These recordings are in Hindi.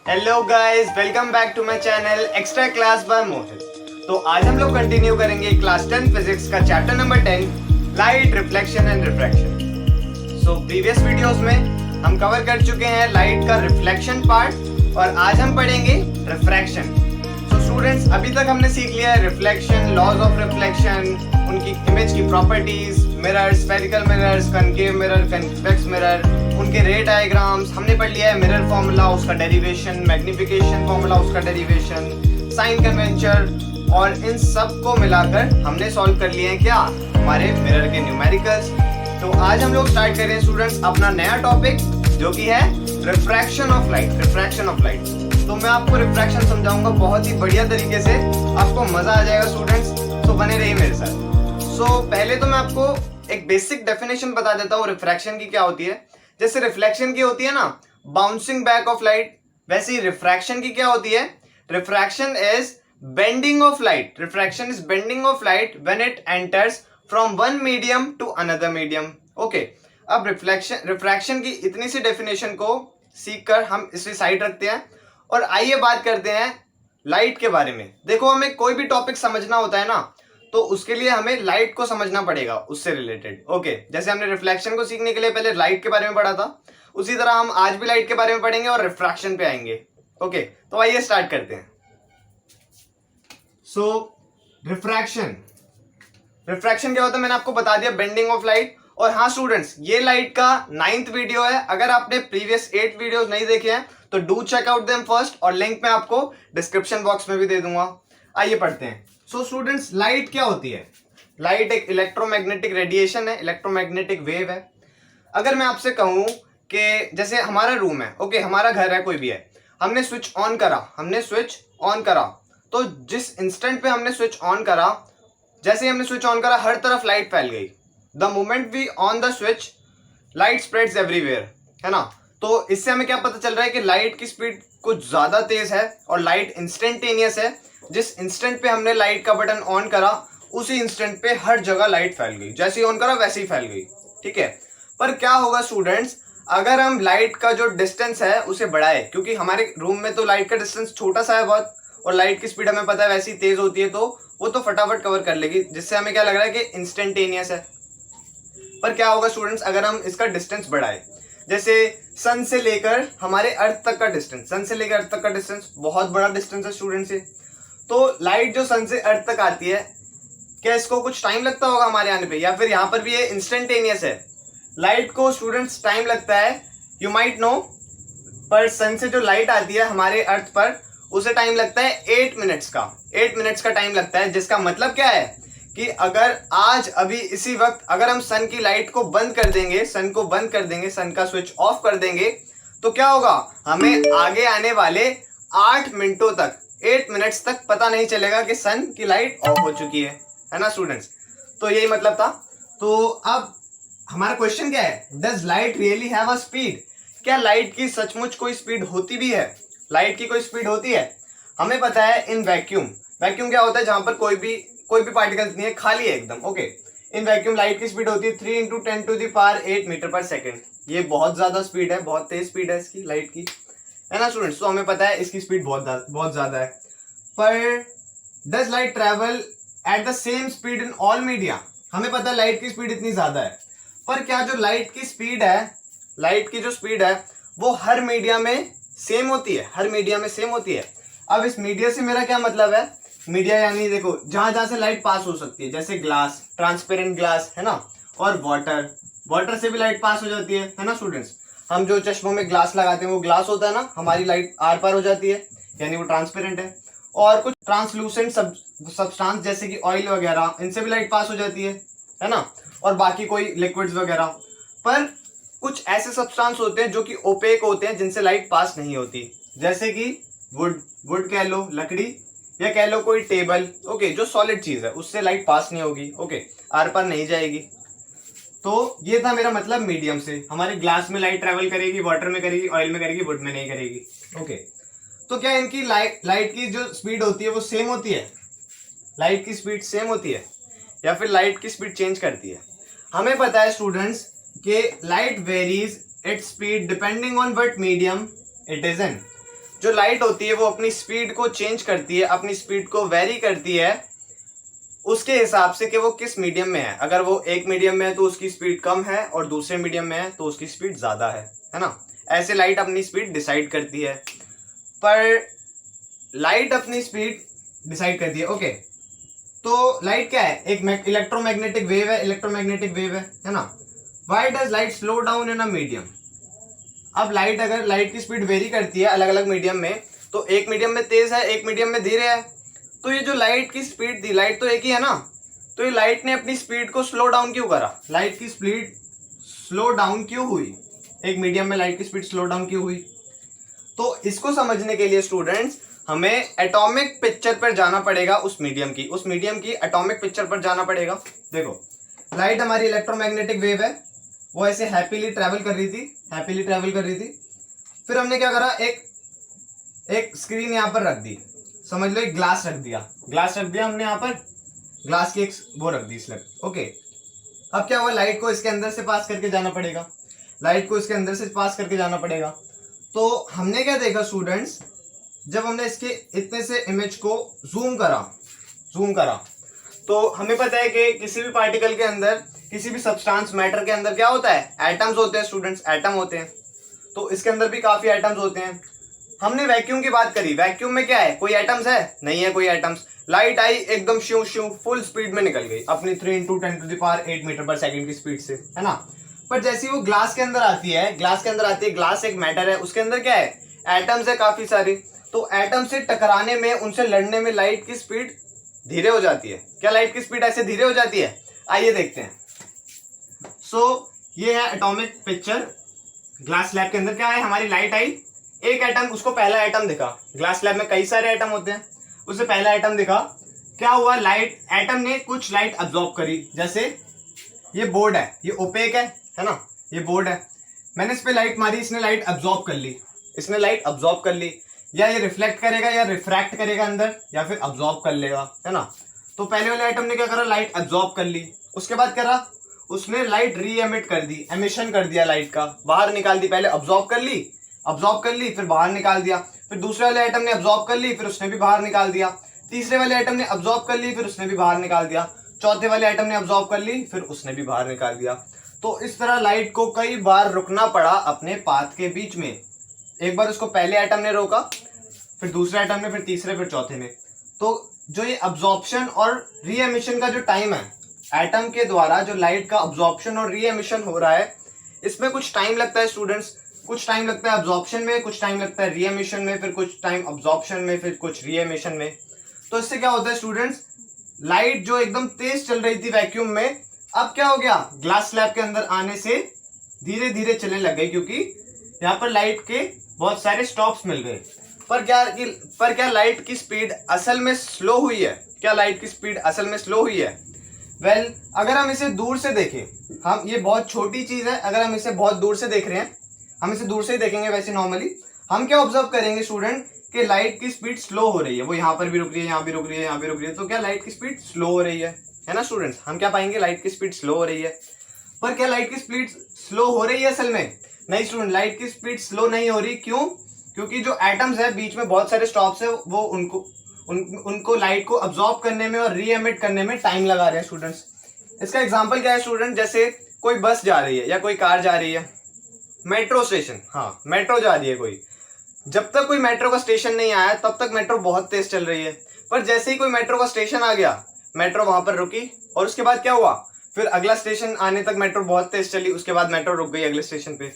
Hello guys, welcome back to my channel extra class by Mohit. तो आज हम लोग कंटिन्यू करेंगे क्लास 10 फिजिक्स का chapter number 10 light, reflection and refraction. So previous videos में हम कवर कर चुके हैं लाइट का रिफ्लेक्शन पार्ट और आज हम पढ़ेंगे रिफ्रैक्शन। सो स्टूडेंट्स, अभी तक हमने सीख लिया है रिफ्लेक्शन, लॉज ऑफ रिफ्लेक्शन, उनकी इमेज की properties, mirror, spherical mirrors, concave mirror, convex mirror, उनके रे डायग्राम्स। हमने पढ़ लिया है मिरर फॉर्मूला, उसका डेरिवेशन, मैग्निफिकेशन फॉर्मूला, उसका डेरिवेशन, साइन कन्वेंचर, और इन सब को मिलाकर हमने सॉल्व कर लिए हैं क्या, हमारे मिरर के न्यूमेरिकल्स। तो आज हम लोग स्टार्ट कर रहे हैं स्टूडेंट्स अपना नया टॉपिक जो कि है refraction of light. Refraction of light, तो मैं आपको रिफ्रैक्शन समझाऊंगा बहुत ही बढ़िया तरीके से, आपको मजा आ जाएगा स्टूडेंट्स। तो बने रहिए मेरे साथ। सो पहले तो मैं आपको एक बेसिक डेफिनेशन बता देता हूँ रिफ्रैक्शन की क्या होती है। जैसे रिफ्लेक्शन की होती है ना, बाउंसिंग बैक ऑफ लाइट, वैसे ही रिफ्रैक्शन की क्या होती है, refraction is bending of light. Refraction is bending of light when it enters from one medium to another medium. Okay, अब रिफ्रैक्शन की इतनी सी डेफिनेशन को सीखकर हम इसे साइड रखते हैं और आइए बात करते हैं लाइट के बारे में। देखो, हमें कोई भी टॉपिक समझना होता है ना, तो उसके लिए हमें लाइट को समझना पड़ेगा, उससे रिलेटेड। ओके, जैसे हमने रिफ्लेक्शन को सीखने के लिए पहले लाइट के बारे में पढ़ा था, उसी तरह हम आज भी लाइट के बारे में पढ़ेंगे और रिफ्रैक्शन पे आएंगे। ओके, तो आइए स्टार्ट करते हैं। सो रिफ्रैक्शन क्या होता है मैंने आपको बता दिया, बेंडिंग ऑफ लाइट। और हाँ स्टूडेंट्स, ये लाइट का 9th वीडियो है। अगर आपने प्रीवियस 8 वीडियोस नहीं देखे हैं तो do check out them first, और लिंक मैं आपको डिस्क्रिप्शन बॉक्स में भी दे दूंगा। आइए पढ़ते हैं। सो स्टूडेंट्स, लाइट क्या होती है? लाइट एक इलेक्ट्रोमैग्नेटिक रेडिएशन है, इलेक्ट्रोमैग्नेटिक वेव है। अगर मैं आपसे कहूं कि जैसे हमारा रूम है, ओके, हमारा घर है, कोई भी है, हमने स्विच ऑन करा, तो जिस इंस्टेंट पे हमने स्विच ऑन करा, जैसे ही हमने स्विच ऑन करा, हर तरफ लाइट फैल गई। The moment we on the switch, light spreads everywhere, है ना। तो इससे हमें क्या पता चल रहा है कि लाइट की स्पीड कुछ ज्यादा तेज है और लाइट इंस्टेंटेनियस है। जिस इंस्टेंट पे हमने लाइट का बटन ऑन करा, उसी इंस्टेंट पे हर जगह लाइट फैल गई, जैसे ही ऑन करा वैसे ही फैल गई, ठीक है। पर क्या होगा स्टूडेंट्स, अगर हम लाइट का जो डिस्टेंस है उसे बढ़ाए, क्योंकि हमारे रूम में तो लाइट का डिस्टेंस छोटा सा है बहुत, और लाइट की स्पीड हमें पता है वैसी तेज होती है, तो वो तो फटाफट कवर कर लेगी, जिससे हमें क्या लग रहा है कि इंस्टेंटेनियस है। पर क्या होगा स्टूडेंट्स, अगर हम इसका डिस्टेंस बढ़ाए, जैसे सन से लेकर हमारे अर्थ तक का डिस्टेंस, सन से लेकर अर्थ तक का डिस्टेंस बहुत बड़ा डिस्टेंस है स्टूडेंट्स से। तो लाइट जो सन से अर्थ तक आती है, क्या इसको कुछ टाइम लगता होगा हमारे आने पे, या फिर यहाँ पर भी ये इंस्टेंटेनियस है? लाइट को स्टूडेंट्स टाइम लगता है, यू माइट नो, पर सन से जो लाइट आती है हमारे अर्थ पर, उसे टाइम लगता है 8 मिनट्स का। 8 मिनट्स का टाइम लगता है, जिसका मतलब क्या है कि अगर आज अभी इसी वक्त अगर हम सन की लाइट को बंद कर देंगे, सन का स्विच ऑफ कर देंगे, तो क्या होगा, हमें आगे आने वाले 8 मिनटों तक, 8 मिनट्स तक पता नहीं चलेगा कि सन की लाइट ऑफ हो चुकी है ना स्टूडेंट्स। तो यही मतलब था। तो अब हमारा क्वेश्चन क्या है, does light really have a speed? क्या लाइट की सचमुच कोई स्पीड होती भी है? लाइट की कोई स्पीड होती है? हमें पता है इन वैक्यूम, वैक्यूम क्या होता है, जहां पर कोई भी पार्टिकल्स नहीं है, खाली है एकदम। ओके, इन वैक्यूम लाइट की स्पीड होती है 3 × 10⁸ मीटर पर सेकेंड। ये बहुत ज्यादा स्पीड है, बहुत तेज स्पीड है इसकी, लाइट की, है ना स्टूडेंट्स। तो हमें पता है इसकी स्पीड बहुत ज्यादा है। पर does light travel at the same speed in all media? हमें पता है लाइट की स्पीड इतनी ज्यादा है, पर क्या जो लाइट की जो स्पीड है वो हर मीडिया में सेम होती है? हर मीडिया में सेम होती है। अब इस मीडिया से मेरा क्या मतलब है, मीडिया यानी देखो जहां जहां से लाइट पास हो सकती है, जैसे ग्लास, ट्रांसपेरेंट ग्लास, है ना, और वाटर से भी लाइट पास हो जाती है ना स्टूडेंट्स। हम जो चश्मों में ग्लास लगाते हैं वो ग्लास होता है ना, हमारी लाइट आर पार हो जाती है, यानी वो ट्रांसपेरेंट है। और कुछ ट्रांसलूसेंट सब्सटेंस जैसे कि ऑयल वगैरह, इनसे भी लाइट पास हो जाती है ना, और बाकी कोई लिक्विड्स वगैरह। पर कुछ ऐसे सब्सटेंस होते हैं जो कि ओपेक होते हैं, जिनसे लाइट पास नहीं होती, जैसे कि वुड कह लो, लकड़ी, या कह लो कोई टेबल, ओके, जो सॉलिड चीज है, उससे लाइट पास नहीं होगी, ओके, आर पार नहीं जाएगी। तो ये था मेरा मतलब मीडियम से। हमारे ग्लास में लाइट ट्रेवल करेगी, वाटर में करेगी, ऑयल में करेगी, वुड में नहीं करेगी। ओके, तो क्या इनकी लाइट की जो स्पीड होती है वो सेम होती है? लाइट की स्पीड सेम होती है या फिर लाइट की स्पीड चेंज करती है? हमें पता है स्टूडेंट्स कि light varies its speed depending on what medium it is in. जो लाइट होती है वो अपनी स्पीड को चेंज करती है, अपनी स्पीड को वेरी करती है उसके हिसाब से कि वो किस मीडियम में है। अगर वो एक मीडियम में है तो उसकी स्पीड कम है और दूसरे मीडियम में है तो उसकी स्पीड ज्यादा है ना। ऐसे लाइट अपनी स्पीड डिसाइड करती है। पर लाइट अपनी स्पीड डिसाइड करती है, ओके। तो लाइट क्या है? एक इलेक्ट्रोमैग्नेटिक वेव है, इलेक्ट्रोमैग्नेटिक वेव है ना। Why does light slow down in a medium? अब लाइट, अगर लाइट की स्पीड वेरी करती है अलग अलग मीडियम में, तो एक मीडियम में तेज है, एक मीडियम में धीरे है, तो ये जो लाइट की स्पीड थी, लाइट तो एक ही है ना, तो ये लाइट ने अपनी स्पीड को स्लो डाउन क्यों करा? लाइट की स्पीड स्लो डाउन क्यों हुई? एक मीडियम में लाइट की स्पीड स्लो डाउन क्यों हुई? तो इसको समझने के लिए स्टूडेंट्स हमें एटॉमिक पिक्चर पर जाना पड़ेगा, उस मीडियम की एटॉमिक पिक्चर पर जाना पड़ेगा। देखो, लाइट हमारी इलेक्ट्रोमैग्नेटिक वेव है, वो ऐसे हैप्पीली ट्रैवल कर रही थी। फिर हमने क्या करा, एक स्क्रीन यहाँ पर रख दी, समझ लो एक ग्लास रख दिया हमने यहाँ पर, ग्लास की एक वो रख दी स्लैब, ओके। अब क्या हुआ, लाइट को इसके अंदर से पास करके जाना पड़ेगा, तो हमने क्या देखा स्टूडेंट्स, जब हमने इसके इतने से इमेज को जूम करा तो हमें पता है कि किसी भी पार्टिकल के अंदर, किसी भी सब्सटेंस मैटर के अंदर क्या होता है? एटम्स होते हैं स्टूडेंट्स, एटम होते हैं। तो इसके अंदर भी काफी एटम्स होते हैं। हमने वैक्यूम की बात करी, वैक्यूम में क्या है? कोई एटम्स है? नहीं है कोई एटम्स। लाइट आई, एकदम श्यू श्यू फुल स्पीड में निकल गई अपनी 3 × 10⁸ मीटर पर सेकंड की स्पीड से, है ना। पर जैसे वो ग्लास के अंदर आती है, ग्लास एक मैटर है, उसके अंदर क्या है? एटम्स है काफी सारी। तो एटम से टकराने में, उनसे लड़ने में लाइट की स्पीड धीरे हो जाती है। क्या लाइट की स्पीड ऐसे धीरे हो जाती है? आइए देखते हैं। ये है एटॉमिक पिक्चर। ग्लास स्लैब के अंदर क्या है, हमारी लाइट आई, एक एटम, उसको पहला एटम दिखा। ग्लास स्लैब में कई सारे एटम होते हैं, उससे पहला एटम दिखा। क्या हुआ, एटम ने कुछ लाइट अब्सॉर्ब करी। जैसे ये बोर्ड है, ये ओपेक है ना, ये बोर्ड है, मैंने इस पे लाइट मारी, इसने लाइट अब्सॉर्ब कर ली। या ये रिफ्लेक्ट करेगा या रिफ्रैक्ट करेगा अंदर, या फिर अब्सॉर्ब कर लेगा, है ना। तो पहले वाले आइटम ने क्या करा, लाइट अब्सॉर्ब कर ली। उसके बाद क्या रहा, उसने लाइट री एमिट कर दी, एमिशन कर दिया लाइट का, बाहर निकाल दी। पहले अब्सॉर्ब कर ली फिर बाहर निकाल दिया। फिर दूसरे वाले आइटम ने अब्सॉर्ब कर ली, फिर उसने भी बाहर निकाल दिया। तीसरे वाले आइटम ने अब्सॉर्ब कर ली, फिर उसने भी बाहर निकाल दिया। चौथे वाले आइटम ने अब्सॉर्ब कर ली, फिर उसने भी बाहर निकाल दिया। तो इस तरह लाइट को कई बार रुकना पड़ा अपने पाथ के बीच में। एक बार उसको पहले आइटम ने रोका, फिर दूसरे आइटम ने, फिर तीसरे, फिर चौथे में। तो जो ये अब्सॉर्प्शन और री एमिशन का जो टाइम है, एटम के द्वारा जो लाइट का अब्सॉर्प्शन और री एमिशन हो रहा है, इसमें कुछ टाइम लगता है स्टूडेंट्स। कुछ टाइम लगता है अब्सॉर्प्शन में, कुछ टाइम लगता है री एमिशन में, फिर कुछ टाइम अब्सॉर्प्शन में, फिर कुछ री एमिशन में। तो इससे क्या होता है स्टूडेंट्स, लाइट जो एकदम तेज चल रही थी वैक्यूम में, अब क्या हो गया, ग्लास स्लैब के अंदर आने से धीरे धीरे चलने लग गई, क्योंकि यहाँ पर लाइट के बहुत सारे स्टॉप्स मिल गए। पर क्या लाइट की स्पीड असल में स्लो हुई है? वेल, अगर हम इसे दूर से देखें, हम, ये बहुत छोटी चीज है, अगर हम इसे बहुत दूर से देख रहे हैं, हम इसे दूर से ही देखेंगे वैसे नॉर्मली, हम क्या ऑब्जर्व करेंगे स्टूडेंट, कि लाइट की स्पीड स्लो हो रही है। वो यहाँ पर भी रुक रही है, यहाँ भी रुक रही है, यहाँ भी रुक रही है। तो क्या लाइट की स्पीड स्लो हो रही है ना स्टूडेंट्स? हम क्या पाएंगे, लाइट की स्पीड स्लो हो रही है। पर क्या लाइट की स्पीड स्लो हो रही है असल में? नहीं स्टूडेंट, लाइट की स्पीड स्लो नहीं हो रही। क्यों? क्योंकि जो एटम्स है, बीच में बहुत सारे स्टॉप्स है, वो उनको लाइट को अब्सॉर्ब करने में और री एमिट करने में टाइम लगा रहे हैं स्टूडेंट्स। इसका एग्जांपल क्या है स्टूडेंट, जैसे कोई बस जा रही है या कोई कार जा रही है, मेट्रो स्टेशन, हाँ मेट्रो जा रही है कोई, जब तक कोई मेट्रो का स्टेशन नहीं आया तब तक मेट्रो बहुत तेज चल रही है। पर जैसे ही कोई मेट्रो का स्टेशन आ गया, मेट्रो वहां पर रुकी, और उसके बाद क्या हुआ, फिर अगला स्टेशन आने तक मेट्रो बहुत तेज चली, उसके बाद मेट्रो रुक गई अगले स्टेशन पे।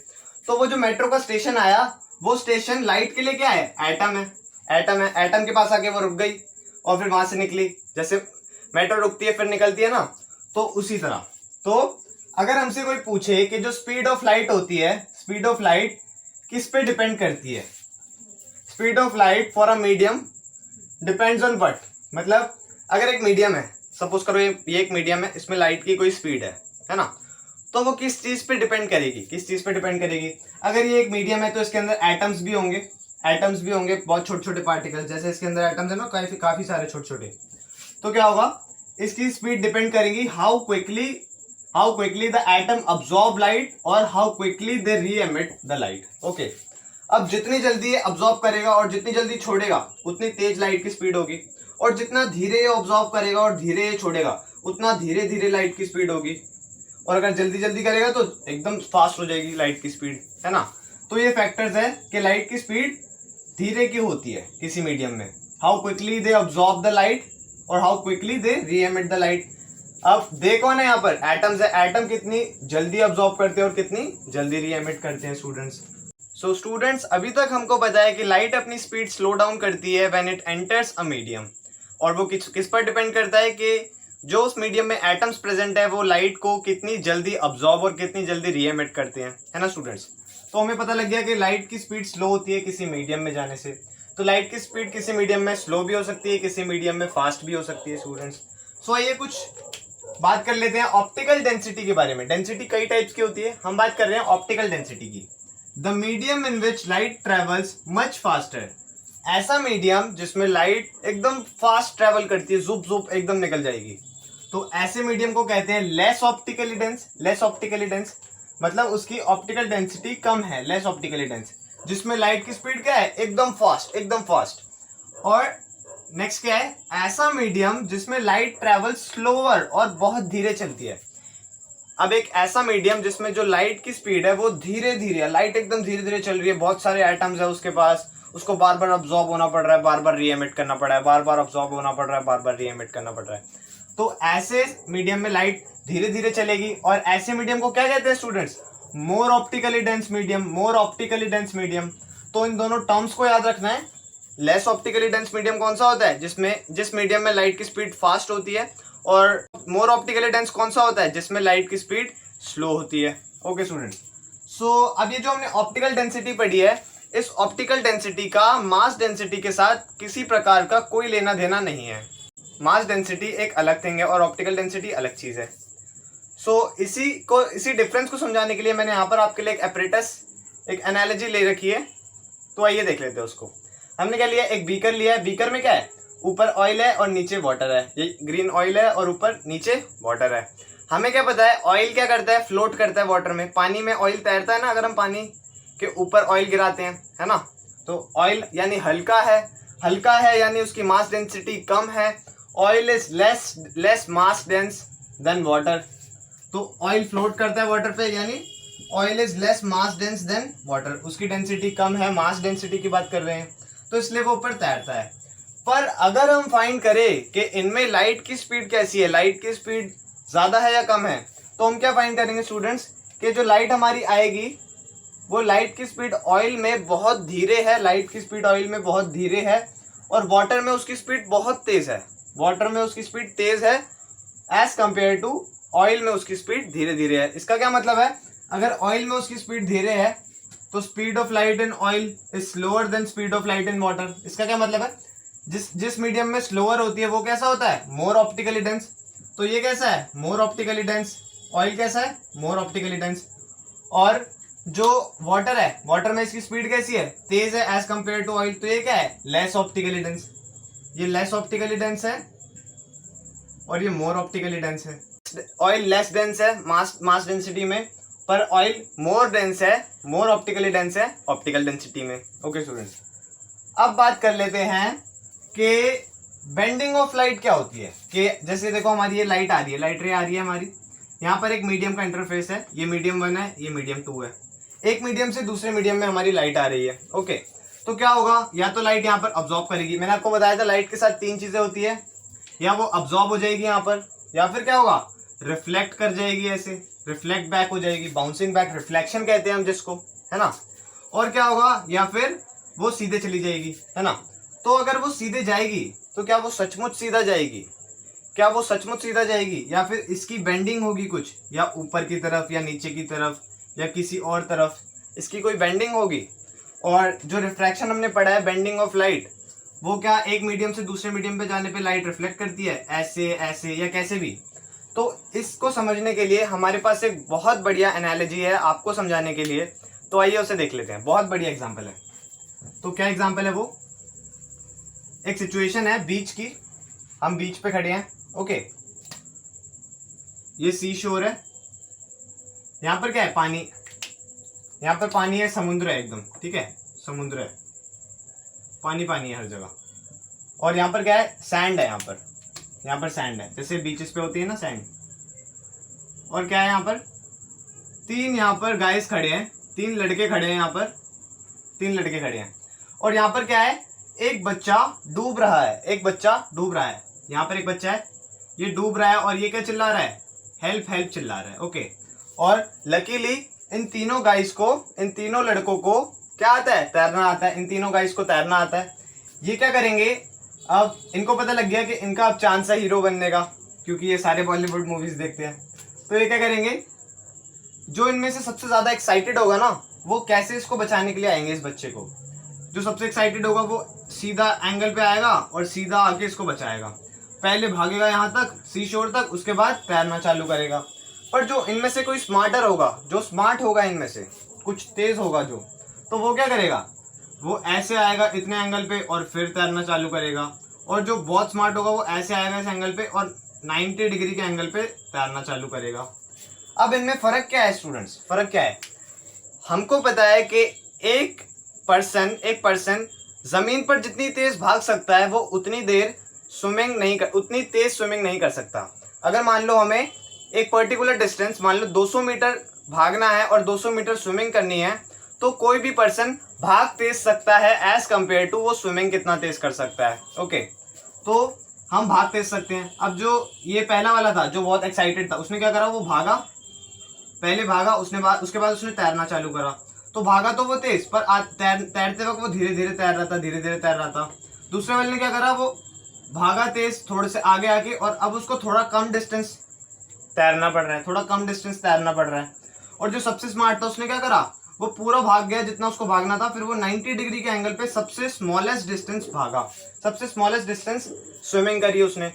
तो वो जो मेट्रो का स्टेशन आया, वो स्टेशन लाइट के लिए क्या है, एटम है, एटम के पास आके वो रुक गई और फिर वहां से निकली। जैसे मेट्रो रुकती है फिर निकलती है ना, तो उसी तरह। तो अगर हमसे कोई पूछे कि जो स्पीड ऑफ लाइट होती है, स्पीड ऑफ लाइट किस पे डिपेंड करती है, speed of light for a medium depends on what, मतलब अगर एक मीडियम है, सपोज करो ये एक मीडियम है, इसमें लाइट की कोई स्पीड है ना, तो वो किस चीज पे डिपेंड करेगी, अगर ये एक मीडियम है तो इसके अंदर एटम्स भी होंगे, बहुत छोटे छोटे पार्टिकल्स, जैसे इसके अंदर एटम्स है ना, काफी सारे छोटे छोटे। तो क्या होगा, इसकी स्पीड डिपेंड करेगी how quickly the atom absorb light और हाउ क्विकली दे री एमिट द लाइट। ओके, अब जितनी जल्दी ये अब्जॉर्ब करेगा और जितनी जल्दी छोड़ेगा उतनी तेज लाइट की स्पीड होगी, और जितना धीरे ये ऑब्जॉर्व करेगा और धीरे ये छोड़ेगा उतना धीरे धीरे लाइट की स्पीड होगी, और अगर जल्दी जल्दी करेगा तो एकदम फास्ट हो जाएगी लाइट की स्पीड, है ना। तो ये फैक्टर्स है कि लाइट की स्पीड धीरे क्यों होती है किसी मीडियम में, how quickly they absorb the light और हाउ क्विकली दे री एमिट द लाइट। अब देखो ना, यहाँ पर एटम्स है, एटम कितनी जल्दी ऑब्जॉर्ब करते हैं और कितनी जल्दी री एमिट करते हैं स्टूडेंट्स। सो स्टूडेंट्स, अभी तक हमको पता है कि लाइट अपनी स्पीड स्लो डाउन करती है when it enters a medium, और वो किस पर डिपेंड करता है कि जो उस मीडियम में एटम्स प्रेजेंट है वो लाइट को कितनी जल्दी अब्जॉर्ब और कितनी जल्दी री एमिट करते हैं, है ना स्टूडेंट्स। तो हमें पता लग गया कि लाइट की स्पीड स्लो होती है किसी मीडियम में जाने से। तो लाइट की स्पीड किसी मीडियम में स्लो भी हो सकती है, किसी मीडियम में फास्ट भी हो सकती है स्टूडेंट्स। सो आइए कुछ बात कर लेते हैं ऑप्टिकल डेंसिटी के बारे में। डेंसिटी कई टाइप्स की होती है, हम बात कर रहे हैं ऑप्टिकल डेंसिटी की। The medium in which light travels much faster, ऐसा मीडियम जिसमें लाइट एकदम फास्ट ट्रेवल करती है, जुप जुप एकदम निकल जाएगी, तो ऐसे मीडियम को कहते हैं less optically dense. Less optically dense मतलब उसकी ऑप्टिकल डेंसिटी कम है, लेस ऑप्टिकली डेंस, जिसमें लाइट की स्पीड क्या है, एकदम फास्ट, एकदम फास्ट। और नेक्स्ट क्या है, ऐसा मीडियम जिसमें लाइट ट्रेवल स्लोअर और बहुत धीरे चलती है। अब एक ऐसा मीडियम जिसमें जो लाइट की स्पीड है वो धीरे धीरे, लाइट एकदम धीरे धीरे चल रही है, बहुत सारे एटम्स है उसके पास, उसको बार बार अब्जॉर्ब होना पड़ रहा है, बार बार री एमिट करना पड़ रहा है, बार बार अब्जॉर्ब होना पड़ रहा है, बार बार री एमिट करना पड़ रहा है। तो ऐसे मीडियम में लाइट धीरे धीरे चलेगी, और ऐसे मीडियम को क्या कहते हैं स्टूडेंट्स, मोर ऑप्टिकली डेंस मीडियम, मोर ऑप्टिकली डेंस मीडियम। तो इन दोनों टर्म्स को याद रखना है। लेस ऑप्टिकली डेंस मीडियम कौन सा होता है, जिस मीडियम में लाइट की स्पीड फास्ट होती है, और मोर ऑप्टिकली डेंस कौन सा होता है, जिसमें लाइट की स्पीड स्लो होती है। ओके स्टूडेंट्स, सो अब ये जो हमने ऑप्टिकल डेंसिटी पढ़ी है, इस ऑप्टिकल डेंसिटी का मास डेंसिटी के साथ किसी प्रकार का कोई लेना देना नहीं है। मास डेंसिटी एक अलग थिंग है और ऑप्टिकल डेंसिटी अलग चीज है। सो इसी डिफरेंस को समझाने के लिए मैंने यहाँ पर आपके लिए एक एपरेटस, एक एनालॉजी ले रखी है। तो आइए देख लेते हैं उसको। हमने क्या लिया, एक बीकर लिया है। बीकर में क्या है, ऊपर ऑयल है और नीचे वाटर है। ये ग्रीन ऑयल है और ऊपर नीचे वाटर है। हमें क्या पता है, ऑयल क्या करता है, फ्लोट करता है वाटर में। पानी में ऑयल तैरता है ना, अगर हम पानी के ऊपर ऑयल गिराते हैं, है ना। तो ऑयल यानी हल्का है, हल्का है यानी उसकी मास डेंसिटी कम है। Oil is less mass dense then water. तो ऑयल फ्लोट करता है वाटर पे, यानी oil is less mass dense then water, उसकी डेंसिटी कम है, मास डेंसिटी की बात कर रहे हैं, तो इसलिए वो ऊपर तैरता है। पर अगर हम फाइंड करें कि इनमें लाइट की स्पीड कैसी है, लाइट की स्पीड ज्यादा है या कम है, तो हम क्या फाइंड करेंगे स्टूडेंट्स, कि जो लाइट हमारी आएगी वो लाइट की स्पीड ऑयल में बहुत धीरे है, लाइट की स्पीड ऑयल में बहुत धीरे है, और वाटर में उसकी स्पीड बहुत तेज है। वाटर में उसकी स्पीड तेज है एज कंपेयर टू ऑयल में उसकी स्पीड धीरे धीरे है। इसका क्या मतलब है, अगर ऑयल में उसकी स्पीड धीरे है तो speed of light in oil is slower then speed of light in water. इसका क्या मतलब है, जिस मीडियम में स्लोअर होती है वो कैसा होता है, मोर ऑप्टिकली डेंस। तो ये कैसा है, मोर ऑप्टिकली डेंस। ऑयल कैसा है, मोर ऑप्टिकली डेंस। और जो वाटर है, वाटर में इसकी स्पीड कैसी है, तेज है एज कंपेयर टू ऑयल। तो ये क्या है, लेस ऑप्टिकली डेंस। ये लेस ऑप्टिकली डेंस है और ये मोर ऑप्टिकली डेंस है। ऑयल लेस डेंस है मास डेंसिटी में, पर ऑयल मोर डेंस है, मोर ऑप्टिकली डेंस है ऑप्टिकल डेंसिटी में। ओके स्टूडेंट्स, अब बात कर लेते हैं कि बेंडिंग ऑफ लाइट क्या होती है। कि जैसे देखो हमारी ये लाइट आ रही है, लाइट रे आ रही है हमारी, यहाँ पर एक मीडियम का इंटरफेस है, ये मीडियम 1 है, ये मीडियम 2 है। एक मीडियम से दूसरे मीडियम में हमारी लाइट आ रही है। ओके, तो क्या होगा, या तो लाइट यहाँ पर अब्जॉर्ब करेगी, मैंने आपको बताया था लाइट के साथ 3 चीजें होती है, या वो अब्जॉर्ब हो जाएगी यहाँ पर, या फिर क्या होगा, रिफ्लेक्ट कर जाएगी, ऐसे रिफ्लेक्ट बैक हो जाएगी, बाउंसिंग बैक रिफ्लेक्शन कहते हैं हम जिसको, है ना। और क्या होगा, या फिर वो सीधे चली जाएगी, है ना। तो अगर वो सीधे जाएगी तो क्या वो सचमुच सीधा जाएगी, क्या वो सचमुच सीधा जाएगी, या फिर इसकी बेंडिंग होगी कुछ, या ऊपर की तरफ या नीचे की तरफ या किसी और तरफ इसकी कोई बेंडिंग होगी। और जो रिफ्रैक्शन हमने पढ़ा है, बेंडिंग ऑफ लाइट, वो क्या एक मीडियम से दूसरे मीडियम पे जाने पे लाइट रिफ्लेक्ट करती है, ऐसे ऐसे या कैसे भी। तो इसको समझने के लिए हमारे पास एक बहुत बढ़िया एनालॉजी है आपको समझाने के लिए, तो आइए उसे देख लेते हैं। बहुत बढ़िया एग्जांपल है। तो क्या एग्जांपल है वो, एक सिचुएशन है बीच की, हम बीच पे खड़े हैं। ओके, ये सी शोर है, यहाँ पर क्या है, पानी, यहाँ पर पानी है, समुद्र है एकदम, ठीक है, समुद्र है, पानी पानी है हर जगह। और यहाँ पर क्या है, सैंड है, यहाँ पर सैंड है, जैसे बीचेस पे होती है ना सैंड। और क्या है यहाँ पर, तीन यहाँ पर गाइस खड़े हैं, तीन लड़के खड़े हैं, यहाँ पर तीन लड़के खड़े हैं। और यहाँ पर क्या है, एक बच्चा डूब रहा है, एक बच्चा डूब रहा है। यहाँ पर एक बच्चा है, ये डूब रहा है और ये क्या चिल्ला रहा है, हेल्प हेल्प चिल्ला रहा है। ओके, और लकीली इन तीनों गाइस को, इन तीनों लड़कों को क्या आता है, तैरना आता है। इन तीनों गाइस को तैरना आता है। ये क्या करेंगे, अब इनको पता लग गया कि इनका अब चांस है हीरो बनने का, क्योंकि ये सारे बॉलीवुड मूवीज देखते हैं। तो ये क्या करेंगे, जो इनमें से सबसे ज्यादा एक्साइटेड होगा ना, वो कैसे इसको बचाने के लिए आएंगे। इस बच्चे को जो सबसे एक्साइटेड होगा वो सीधा एंगल पे आएगा और सीधा आके इसको बचाएगा। पहले भागेगा यहाँ तक, सी शोर तक, उसके बाद तैरना चालू करेगा। पर जो इनमें से कोई स्मार्टर होगा, जो स्मार्ट होगा इनमें से, कुछ तेज होगा जो, तो वो क्या करेगा, वो ऐसे आएगा इतने एंगल पे और फिर तैरना चालू करेगा। और जो बहुत स्मार्ट होगा वो ऐसे आएगा इस एंगल पे और 90 डिग्री के एंगल पे तैरना चालू करेगा। अब इनमें फर्क क्या है स्टूडेंट्स, फर्क क्या है, हमको पता है कि एक पर्सन जमीन पर जितनी तेज भाग सकता है वो उतनी तेज स्विमिंग नहीं कर सकता। अगर मान लो हमें एक पर्टिकुलर डिस्टेंस, मान लो 200 मीटर भागना है और 200 मीटर स्विमिंग करनी है, तो कोई भी पर्सन भाग तेज सकता है एज कंपेयर टू वो स्विमिंग कितना तेज कर सकता है। ओके, तो हम भाग तेज सकते हैं। अब जो ये पहला वाला था जो बहुत एक्साइटेड था, उसने क्या करा, वो भागा, पहले भागा, उसके बाद उसने तैरना चालू करा। तो भागा तो वो तेज, पर तैरते वक्त वो धीरे धीरे तैर रहा था। दूसरे वाले ने क्या करा, वो भागा तेज थोड़े से आगे आके, और अब उसको थोड़ा कम डिस्टेंस तैरना पड़ रहा है, और जो सबसे स्मार्ट था उसने क्या करा, वो पूरा भाग गया जितना उसको भागना था। फिर वो 90 डिग्री के एंगल पे सबसे स्मॉलेस्ट डिस्टेंस भागा, सबसे स्मॉलेस्ट डिस्टेंस स्विमिंग करी उसने।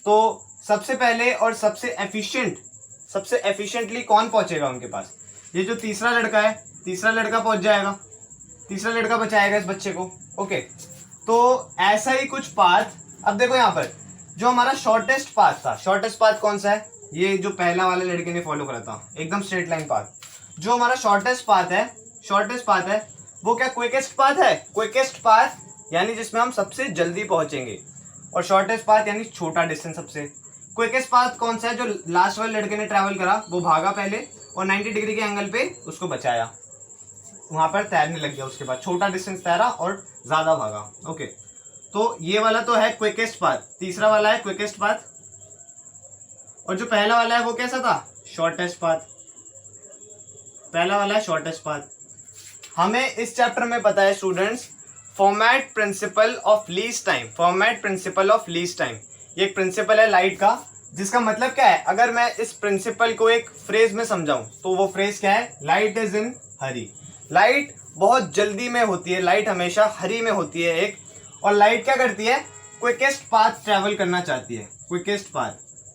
तो सबसे पहले और सबसे एफिशिएंटली कौन पहुंचेगा उनके पास, ये जो तीसरा लड़का है, तीसरा लड़का पहुंच जाएगा, तीसरा लड़का बचाएगा इस बच्चे को। ओके, तो ऐसा ही कुछ पाथ। अब देखो यहाँ पर जो हमारा शॉर्टेस्ट पाथ था, शॉर्टेस्ट पाथ कौन सा है, ये जो पहला वाले लड़के ने फॉलो करा था, एकदम स्ट्रेट लाइन पाथ। जो हमारा शॉर्टेस्ट पाथ है वो क्या, क्विकेस्ट पाथ है। क्विकेस्ट पाथ यानी जिसमें हम सबसे जल्दी पहुंचेंगे, और शॉर्टेस्ट पाथ यानी छोटा डिस्टेंस सबसे। क्विकेस्ट पाथ कौन सा है, जो लास्ट वाले लड़के ने ट्रैवल करा, वो भागा पहले और 90 डिग्री के एंगल पे उसको बचाया, वहां पर तैरने लग गया, उसके बाद छोटा डिस्टेंस तैरा और ज्यादा भागा। ओके, तो ये वाला तो है क्विकेस्ट पाथ, तीसरा वाला है क्विकेस्ट पाथ, और जो पहला वाला है वो कैसा था, शॉर्टेस्ट पाथ। पहला वाला है शॉर्टेस्ट पाथ। हमें इस चैप्टर में पता है students, format principle of least time. Format principle of least time, ये एक प्रिंसिपल है लाइट का, जिसका मतलब क्या है, अगर मैं इस प्रिंसिपल को एक फ्रेज में समझाऊं तो वो फ्रेज क्या है, light is in Hari. Light बहुत जल्दी में होती है, लाइट हमेशा हरी में होती है एक, और लाइट क्या करती है, क्विकेस्ट पाथ ट्रैवल करना चाहती है, क्विकेस्ट पाथ।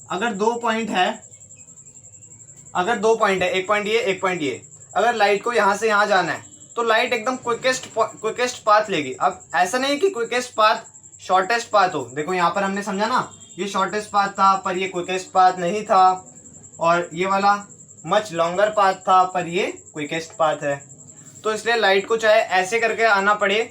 अगर दो पॉइंट है, एक पॉइंट ये, एक पॉइंट ये, अगर लाइट को यहां से यहां जाना है तो लाइट एकदम क्विकेस्ट पाथ लेगी। अब ऐसा नहीं कि क्विकेस्ट पाथ शॉर्टेस्ट पाथ हो, देखो यहाँ पर हमने समझा ना, ये शॉर्टेस्ट पाथ था पर ये क्विकेस्ट पाथ नहीं था, और ये वाला मच लॉन्गर पाथ था पर ये क्विकेस्ट पाथ है। तो इसलिए लाइट को चाहे ऐसे करके आना पड़े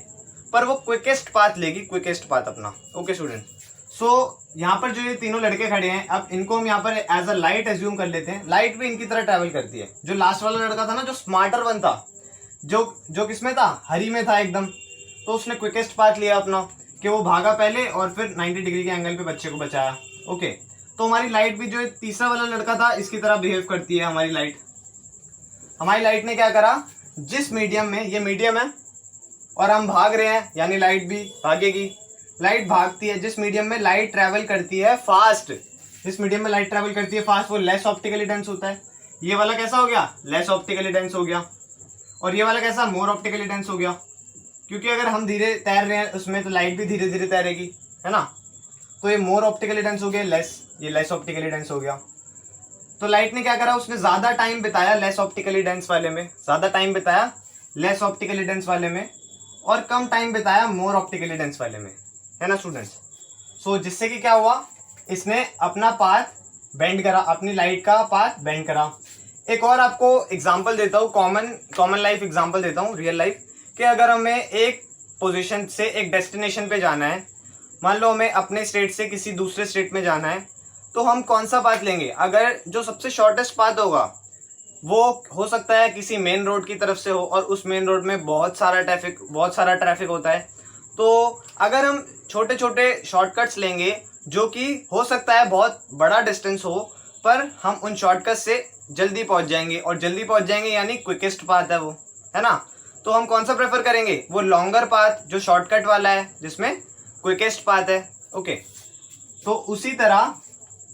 पर वो क्विकेस्ट पाथ लेगी, क्विकेस्ट पाथ अपना। ओके स्टूडेंट, सो यहाँ पर जो ये तीनों लड़के खड़े हैं, अब इनको हम यहाँ पर एज अ लाइट एज्यूम कर लेते हैं। लाइट भी इनकी तरह ट्रैवल करती है। जो लास्ट वाला लड़का था ना, जो स्मार्टर वन था, जो किसमें था, हरी में था एकदम, तो उसने क्विकेस्ट पाथ लिया अपना, कि वो भागा पहले और फिर 90 डिग्री के एंगल पे बच्चे को बचाया। ओके, तो हमारी लाइट भी, जो तीसरा वाला लड़का था, इसकी तरह बिहेव करती है हमारी लाइट। हमारी लाइट ने क्या करा, जिस मीडियम में, ये मीडियम है और हम भाग रहे हैं, यानी लाइट भी भागेगी। लाइट भागती है जिस मीडियम में लाइट ट्रैवल करती है फास्ट, जिस मीडियम में लाइट ट्रैवल करती है फास्ट, वो लेस ऑप्टिकली डेंस होता है। ये वाला कैसा हो गया, लेस ऑप्टिकली डेंस हो गया, और ये वाला कैसा, मोर ऑप्टिकली डेंस हो गया। क्योंकि अगर हम धीरे तैर रहे हैं उसमें, तो लाइट भी धीरे धीरे तैरेगी, है ना। तो ये मोर ऑप्टिकली डेंस हो गया, ये लेस ऑप्टिकली डेंस हो गया। तो लाइट ने क्या करा, उसने ज्यादा टाइम बिताया लेस ऑप्टिकली डेंस वाले में, ज्यादा टाइम बिताया लेस ऑप्टिकली डेंस वाले में, और कम टाइम बिताया मोर ऑप्टिकली डेंस वाले में, है ना स्टूडेंट्स। सो जिससे कि क्या हुआ, इसने अपना पाथ बेंड करा, अपनी लाइट का पाथ बेंड करा। एक और आपको एग्जांपल देता हूँ, कॉमन लाइफ एग्जांपल देता हूँ, रियल लाइफ, कि अगर हमें एक पोजीशन से एक डेस्टिनेशन पे जाना है, मान लो हमें अपने स्टेट से किसी दूसरे स्टेट में जाना है, तो हम कौन सा पाथ लेंगे? अगर जो सबसे शॉर्टेस्ट पाथ होगा वो हो सकता है किसी मेन रोड की तरफ से हो और उस मेन रोड में बहुत सारा ट्रैफिक होता है। तो अगर हम छोटे छोटे शॉर्टकट्स लेंगे जो कि हो सकता है बहुत बड़ा डिस्टेंस हो, पर हम उन शॉर्टकट से जल्दी पहुंच जाएंगे, और जल्दी पहुंच जाएंगे यानी क्विकेस्ट पाथ है वो, है ना। तो हम कौन सा प्रेफर करेंगे? वो लॉन्गर पाथ जो शॉर्टकट वाला है, जिसमें क्विकेस्ट पाथ है। ओके, तो उसी तरह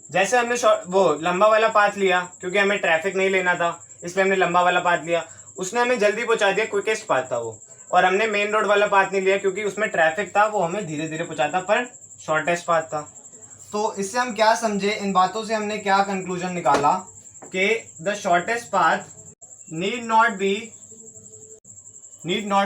जैसे हमने वो लंबा वाला पाथ लिया, क्योंकि हमें ट्रैफिक नहीं लेना था इसलिए हमने लंबा वाला पाथ लिया, उसने हमें जल्दी पहुंचा दिया, क्विकेस्ट पाथ था वो। और हमने मेन रोड वाला पाथ नहीं लिया क्योंकि उसमें ट्रैफिक था, वो हमें धीरे धीरे पहुंचाता, पर शॉर्टेस्ट पाथ था। तो इससे हम क्या समझे, इन बातों से हमने क्या कंक्लूजन निकाला कि the shortest path need not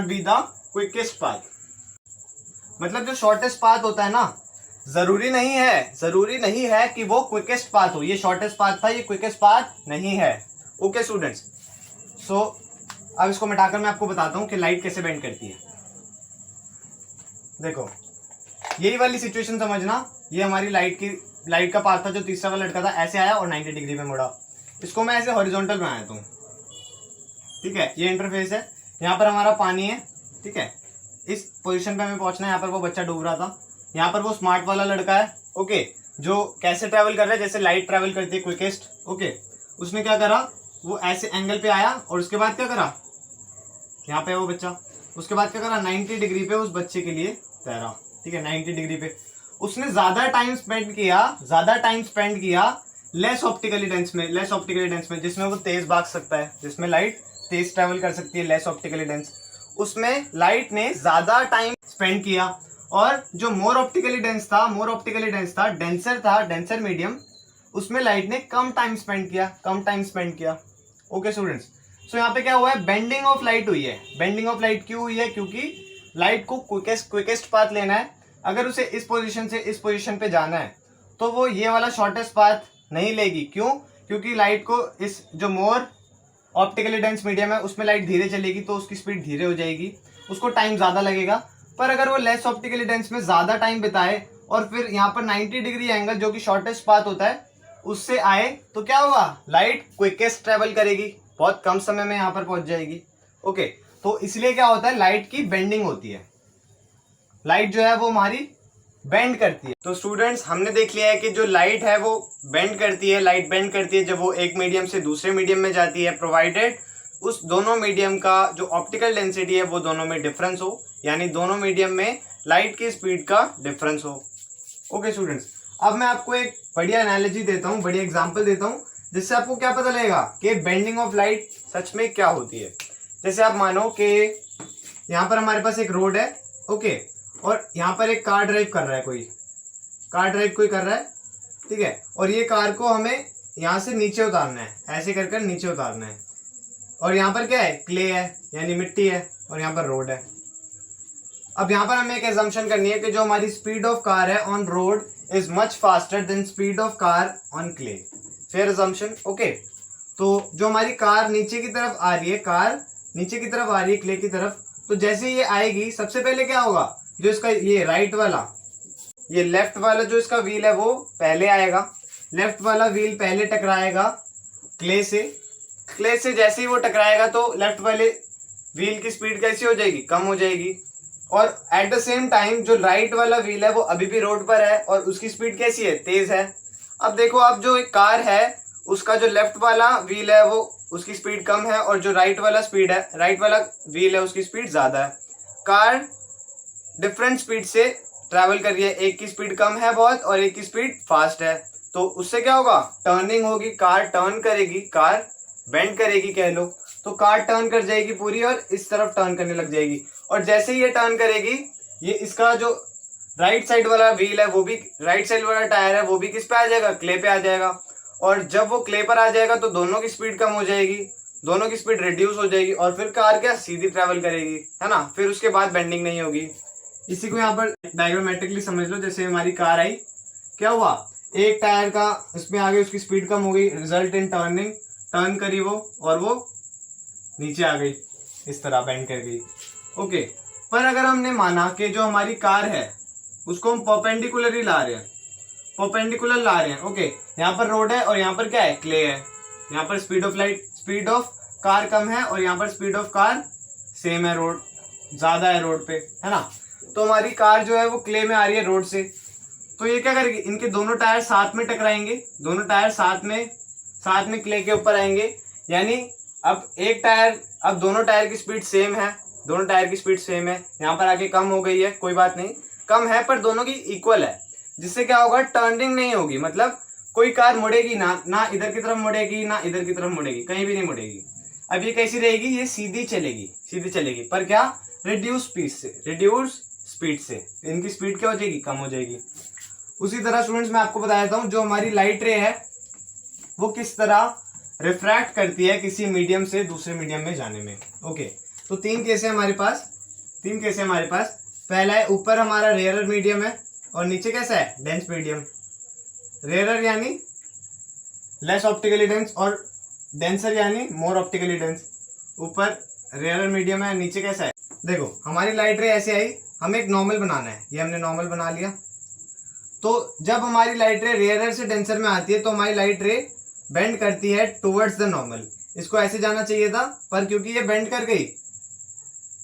be the quickest path. मतलब जो शॉर्टेस्ट पाथ होता है ना, जरूरी नहीं है कि वो क्विकेस्ट पाथ हो। ये शॉर्टेस्ट पाथ था, ये क्विकेस्ट पाथ नहीं है। ओके स्टूडेंट्स, सो अब इसको मिटाकर मैं आपको बताता हूं कि लाइट कैसे बेंड करती है। देखो, यही वाली सिचुएशन समझना, ये हमारी लाइट का पाथ था, जो तीसरा वाला लड़का था ऐसे आया और 90 डिग्री में मुड़ा। इसको मैं ऐसे हॉरिजॉन्टल में आया था, ठीक है। ये इंटरफेस है, यहाँ पर हमारा पानी है, ठीक है। इस पोजीशन पे हमें पहुंचना है। यहाँ पर वो बच्चा डूब रहा था, यहाँ पर वो स्मार्ट वाला लड़का है, ओके, जो कैसे ट्रैवल कर रहा है, जैसे लाइट ट्रैवल करती है क्विकेस्ट। ओके, उसने क्या करा, वो ऐसे एंगल पे आया और उसके बाद क्या करा, यहाँ पे वो बच्चा, उसके बाद क्या करा, 90 डिग्री पे उस बच्चे के लिए तैरा, ठीक है। 90 डिग्री पे उसने ज्यादा टाइम स्पेंड किया लेस ऑप्टिकली डेंस में, जिसमें वो तेज भाग सकता है, जिसमें लाइट तेज ट्रैवल कर सकती है, लेस ऑप्टिकली डेंस। उसमें लाइट ने ज्यादा टाइम स्पेंड किया। और जो मोर ऑप्टिकली डेंस था, डेंसर मीडियम, उसमें लाइट ने कम टाइम स्पेंड किया। ओके स्टूडेंट्स, सो यहाँ पे क्या हुआ है, बेंडिंग ऑफ लाइट हुई है। बेंडिंग ऑफ लाइट क्यों हुई है? क्योंकि लाइट को क्विकेस्ट पाथ लेना है। अगर उसे इस पोजीशन से इस पोजीशन पे जाना है तो वो ये वाला शॉर्टेस्ट पाथ नहीं लेगी। क्यों? क्योंकि लाइट को इस जो मोर ऑप्टिकली डेंस मीडियम है उसमें लाइट धीरे चलेगी, तो उसकी स्पीड धीरे हो जाएगी, उसको टाइम ज्यादा लगेगा। पर अगर वो लेस ऑप्टिकली डेंस में ज्यादा टाइम बिताए और फिर यहाँ पर 90 डिग्री एंगल जो कि शॉर्टेस्ट पाथ होता है उससे आए, तो क्या होगा, लाइट क्विकेस्ट ट्रेवल करेगी, बहुत कम समय में यहाँ पर पहुंच जाएगी। ओके, तो इसलिए क्या होता है, लाइट की बेंडिंग होती है। लाइट जो है वो हमारी बेंड करती है। तो स्टूडेंट्स, हमने देख लिया है कि जो लाइट है वो बेंड करती है। लाइट बेंड करती है जब वो एक मीडियम से दूसरे मीडियम में जाती है, प्रोवाइडेड उस दोनों मीडियम का जो ऑप्टिकल डेंसिटी है वो दोनों में डिफरेंस हो, यानी दोनों मीडियम में लाइट की स्पीड का डिफरेंस हो। ओके स्टूडेंट्स, अब मैं आपको एक बढ़िया एनालॉजी देता हूँ, बढ़िया एग्जांपल देता हूँ, जिससे आपको क्या पता लगेगा कि बेंडिंग ऑफ लाइट सच में क्या होती है। जैसे आप मानो कि यहाँ पर हमारे पास एक रोड है, ओके, और यहाँ पर एक कार ड्राइव कर रहा है, कोई कर रहा है, ठीक है। और ये कार को हमें यहाँ से नीचे उतारना है, ऐसे कर नीचे उतारना है। और यहाँ पर क्या है, क्ले है यानी मिट्टी है, और यहाँ पर रोड है। अब यहाँ पर हमें एक एजम्पशन करनी है कि जो हमारी स्पीड ऑफ कार है on road is much faster than speed of car on clay. Fair assumption, okay. तो जो हमारी कार नीचे की तरफ आ रही है, क्ले की तरफ, तो जैसे ये आएगी सबसे पहले क्या होगा, जो इसका ये राइट वाला, ये लेफ्ट वाला जो इसका व्हील है वो पहले आएगा। लेफ्ट वाला व्हील पहले टकराएगा क्ले से जैसे ही वो टकराएगा तो लेफ्ट वाले व्हील की स्पीड कैसी हो जाएगी, कम हो जाएगी। और एट द सेम टाइम जो राइट वाला व्हील है वो अभी भी रोड पर है और उसकी स्पीड कैसी है, तेज है। अब देखो, अब जो एक कार है उसका जो लेफ्ट वाला व्हील है वो उसकी स्पीड कम है, और जो राइट वाला व्हील है उसकी स्पीड ज्यादा है। कार डिफरेंट स्पीड से ट्रैवल कर रही है, एक की स्पीड कम है बहुत और एक की स्पीड फास्ट है। तो उससे क्या होगा, टर्निंग होगी, कार टर्न करेगी, कार बेंड करेगी कह लो। तो कार टर्न कर जाएगी पूरी और इस तरफ टर्न करने लग जाएगी। और जैसे ही ये टर्न करेगी, ये इसका जो राइट साइड वाला व्हील है वो भी, राइट साइड वाला टायर है वो भी किस पे आ जाएगा, क्ले पे आ जाएगा। और जब वो क्ले पर आ जाएगा तो दोनों की स्पीड कम हो जाएगी, दोनों की स्पीड रिड्यूस हो जाएगी, और फिर कार क्या सीधी ट्रैवल करेगी, है ना। फिर उसके बाद बेंडिंग नहीं होगी। इसी को यहाँ पर डायग्रामेटिकली समझ लो। जैसे हमारी कार आई, क्या हुआ, एक टायर का इसमें आगे उसकी स्पीड कम हो गई, रिजल्ट इन टर्न करी वो, और वो नीचे आ गई, इस तरह बेंड कर गई। ओके, पर अगर हमने माना कि जो हमारी कार है उसको हम परपेंडिकुलर ही ला रहे हैं, परपेंडिकुलर ला रहे हैं, ओके, यहाँ पर रोड है और यहाँ पर क्या है, क्ले है, यहाँ पर स्पीड ऑफ कार कम है और यहाँ पर स्पीड ऑफ कार सेम है, रोड ज्यादा है रोड पे, है ना। तो हमारी कार जो है वो क्ले में आ रही है रोड से, तो ये क्या करेगी, इनके दोनों टायर साथ में टकराएंगे, दोनों टायर साथ में क्ले के ऊपर आएंगे, यानी अब दोनों टायर की स्पीड सेम है, दोनों टायर की स्पीड सेम है, यहाँ पर आके कम हो गई है, कोई बात नहीं, कम है पर दोनों की इक्वल है, जिससे क्या होगा, टर्निंग नहीं होगी, मतलब कोई कार मुड़ेगी ना इधर की तरफ मुड़ेगी ना इधर की तरफ मुड़ेगी, कहीं भी नहीं मुड़ेगी। अब ये कैसी रहेगी, ये सीधी चलेगी, पर क्या, रिड्यूस स्पीड से इनकी स्पीड क्या हो जाएगी, कम हो जाएगी। उसी तरह स्टूडेंट्स मैं आपको बता देता हूँ, जो हमारी लाइट रे है वो किस तरह रिफ्रैक्ट करती है किसी मीडियम से दूसरे मीडियम में जाने में। ओके, तो तीन केस है हमारे पास। पहला है, ऊपर हमारा रेयरर मीडियम है और नीचे कैसा है, डेंस मीडियम। रेयरर यानी लेस ऑप्टिकली डेंस और डेंसर यानी मोर ऑप्टिकली डेंस। ऊपर रेयरर मीडियम है, नीचे कैसा है। देखो हमारी लाइट रे ऐसे आई, हमें एक नॉर्मल बनाना है, ये हमने नॉर्मल बना लिया। तो जब हमारी लाइट रे रेयरर से डेंसर में आती है तो हमारी लाइट रे बेंड करती है टुवर्ड्स द नॉर्मल। इसको ऐसे जाना चाहिए था, पर क्योंकि ये बेंड कर गई,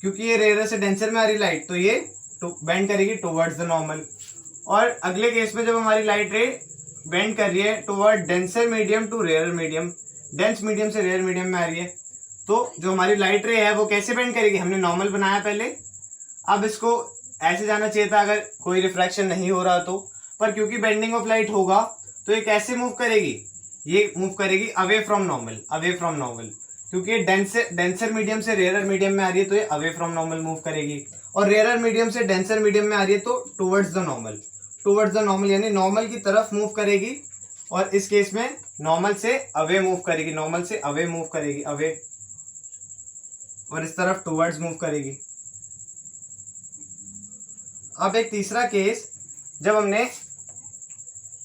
क्योंकि ये रेयरर से डेंसर में आ रही लाइट, तो ये बेंड करेगी टुवर्ड्स द नॉर्मल। और अगले केस में जब हमारी लाइट रे बेंड कर रही है toward denser medium to rarer medium, dense medium से रेयर मीडियम में आ रही है, तो जो हमारी लाइट रे है वो कैसे बेंड करेगी, हमने नॉर्मल बनाया पहले, अब इसको ऐसे जाना चाहिए था अगर कोई रिफ्रैक्शन नहीं हो रहा तो, पर क्योंकि बेंडिंग ऑफ लाइट होगा तो ये कैसे मूव करेगी, ये मूव करेगी अवे फ्रॉम नॉर्मल, क्योंकि ये डेंसर मीडियम से रेयरर मीडियम में आ रही है तो ये अवे फ्रॉम नॉर्मल मूव करेगी, और रेयरर मीडियम से डेंसर मीडियम में आ रही है तो टुवर्ड्स द नॉर्मल यानी नॉर्मल की तरफ मूव करेगी, और इस केस में नॉर्मल से अवे मूव करेगी, अवे, और इस तरफ टुवर्ड्स मूव करेगी। अब एक तीसरा केस, जब हमने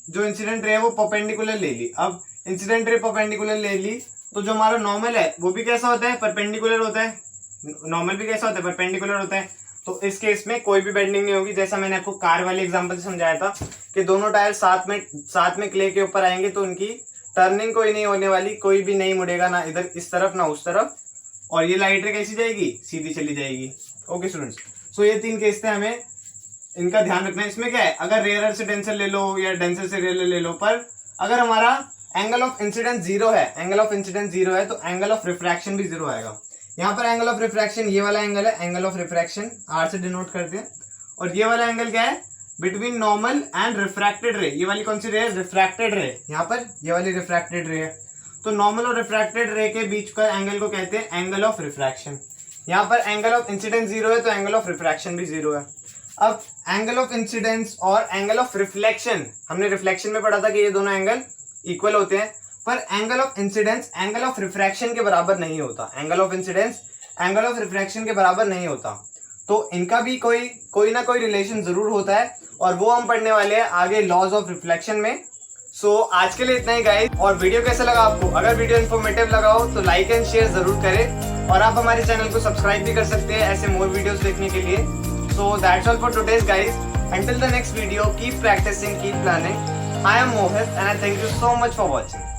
जो इंसिडेंट रे है वो परपेंडिकुलर ले ली। अब इंसिडेंट रे परपेंडिकुलर ले ली तो जो हमारा नॉर्मल है वो भी कैसा होता है, परपेंडिकुलर होता है, नॉर्मल भी कैसा होता है, परपेंडिकुलर होता है। तो इस केस में कोई भी बेंडिंग नहीं होगी, जैसा मैंने आपको कार वाले एग्जांपल से समझाया था कि दोनों टायर साथ में क्ले के ऊपर आएंगे तो उनकी टर्निंग कोई नहीं होने वाली, कोई भी नहीं मुड़ेगा, ना इधर इस तरफ ना उस तरफ, और ये लाइट रे कैसी जाएगी, सीधी चली जाएगी। ओके स्टूडेंट्स, सो ये तीन केस थे, हमें इनका ध्यान रखना है। इसमें क्या है, अगर रेयरर से डेंसर ले लो या डेंसर से रेयरर ले लो, पर अगर हमारा एंगल ऑफ इंसिडेंस जीरो है तो एंगल ऑफ रिफ्रैक्शन भी जीरो आएगा। यहाँ पर एंगल ऑफ रिफ्रैक्शन ये वाला एंगल है, एंगल ऑफ रिफ्रैक्शन आर से डिनोट करते हैं, और ये वाला एंगल क्या है, बिटवीन नॉर्मल एंड रिफ्रैक्टेड रे। ये वाली कौन सी रे है, रिफ्रैक्टेड रे, यहाँ पर ये वाली रिफ्रैक्टेड रे है, तो नॉर्मल और रिफ्रैक्टेड रे के बीच का एंगल को कहते हैं एंगल ऑफ रिफ्रैक्शन। यहाँ पर एंगल ऑफ इंसिडेंस जीरो है तो एंगल ऑफ रिफ्रैक्शन भी जीरो है। अब एंगल ऑफ इंसिडेंस और एंगल ऑफ रिफ्लेक्शन, हमने रिफ्लेक्शन में पढ़ा था कि ये दोनों एंगल इक्वल होते हैं, पर angle of incidence angle of refraction के बराबर नहीं होता, angle of incidence angle of refraction के बराबर नहीं होता, तो इनका भी कोई ना कोई रिलेशन जरूर होता है, और वो हम पढ़ने वाले हैं आगे लॉज ऑफ रिफ्लेक्शन में। सो आज के लिए इतना ही गाइस, और वीडियो कैसा लगा आपको, अगर वीडियो इन्फॉर्मेटिव लगा हो तो लाइक एंड शेयर जरूर करें, और आप हमारे चैनल को सब्सक्राइब भी कर सकते हैं ऐसे मोर वीडियोस देखने के लिए। So that's all for today's guys. Until the next video, keep practicing, keep learning. I am Mohit and I thank you so much for watching.